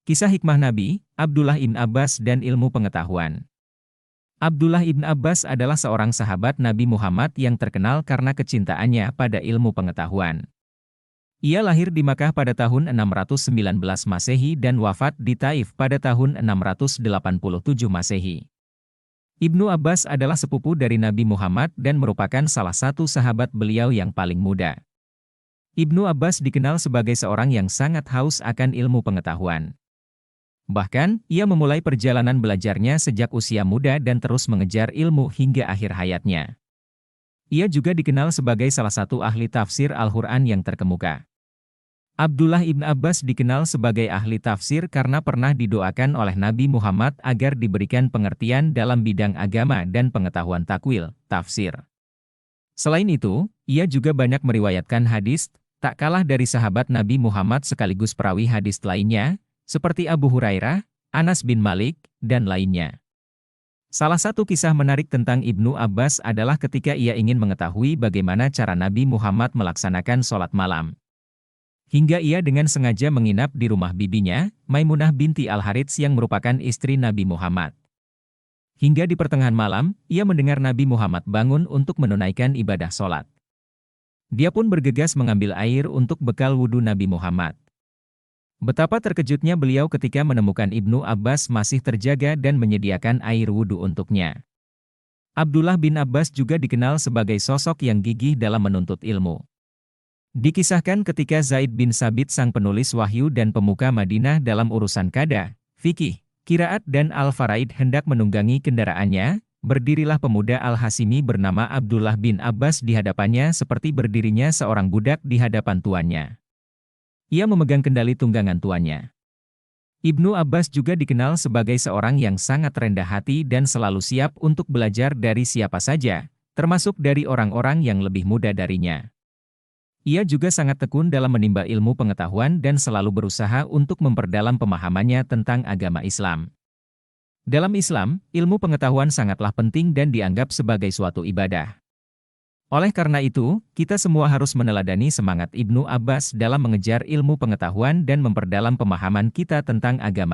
Kisah hikmah Nabi, Abdullah ibn Abbas dan ilmu pengetahuan. Abdullah ibn Abbas adalah seorang sahabat Nabi Muhammad yang terkenal karena kecintaannya pada ilmu pengetahuan. Ia lahir di Makkah pada tahun 619 Masehi dan wafat di Taif pada tahun 687 Masehi. Ibnu Abbas adalah sepupu dari Nabi Muhammad dan merupakan salah satu sahabat beliau yang paling muda. Ibnu Abbas dikenal sebagai seorang yang sangat haus akan ilmu pengetahuan. Bahkan, ia memulai perjalanan belajarnya sejak usia muda dan terus mengejar ilmu hingga akhir hayatnya. Ia juga dikenal sebagai salah satu ahli tafsir Al-Quran yang terkemuka. Abdullah ibn Abbas dikenal sebagai ahli tafsir karena pernah didoakan oleh Nabi Muhammad agar diberikan pengertian dalam bidang agama dan pengetahuan takwil, tafsir. Selain itu, ia juga banyak meriwayatkan hadis, tak kalah dari sahabat Nabi Muhammad sekaligus perawi hadis lainnya, seperti Abu Hurairah, Anas bin Malik, dan lainnya. Salah satu kisah menarik tentang Ibnu Abbas adalah ketika ia ingin mengetahui bagaimana cara Nabi Muhammad melaksanakan sholat malam. Hingga ia dengan sengaja menginap di rumah bibinya, Maimunah binti Al-Harits yang merupakan istri Nabi Muhammad. Hingga di pertengahan malam, ia mendengar Nabi Muhammad bangun untuk menunaikan ibadah sholat. Dia pun bergegas mengambil air untuk bekal wudhu Nabi Muhammad. Betapa terkejutnya beliau ketika menemukan Ibnu Abbas masih terjaga dan menyediakan air wudhu untuknya. Abdullah bin Abbas juga dikenal sebagai sosok yang gigih dalam menuntut ilmu. Dikisahkan ketika Zaid bin Sabit sang penulis wahyu dan pemuka Madinah dalam urusan qada, fikih, qiraat dan al-faraid hendak menunggangi kendaraannya, berdirilah pemuda Al-Hasimi bernama Abdullah bin Abbas di hadapannya seperti berdirinya seorang budak di hadapan tuannya. Ia memegang kendali tunggangan tuannya. Ibnu Abbas juga dikenal sebagai seorang yang sangat rendah hati dan selalu siap untuk belajar dari siapa saja, termasuk dari orang-orang yang lebih muda darinya. Ia juga sangat tekun dalam menimba ilmu pengetahuan dan selalu berusaha untuk memperdalam pemahamannya tentang agama Islam. Dalam Islam, ilmu pengetahuan sangatlah penting dan dianggap sebagai suatu ibadah. Oleh karena itu, kita semua harus meneladani semangat Ibnu Abbas dalam mengejar ilmu pengetahuan dan memperdalam pemahaman kita tentang agama.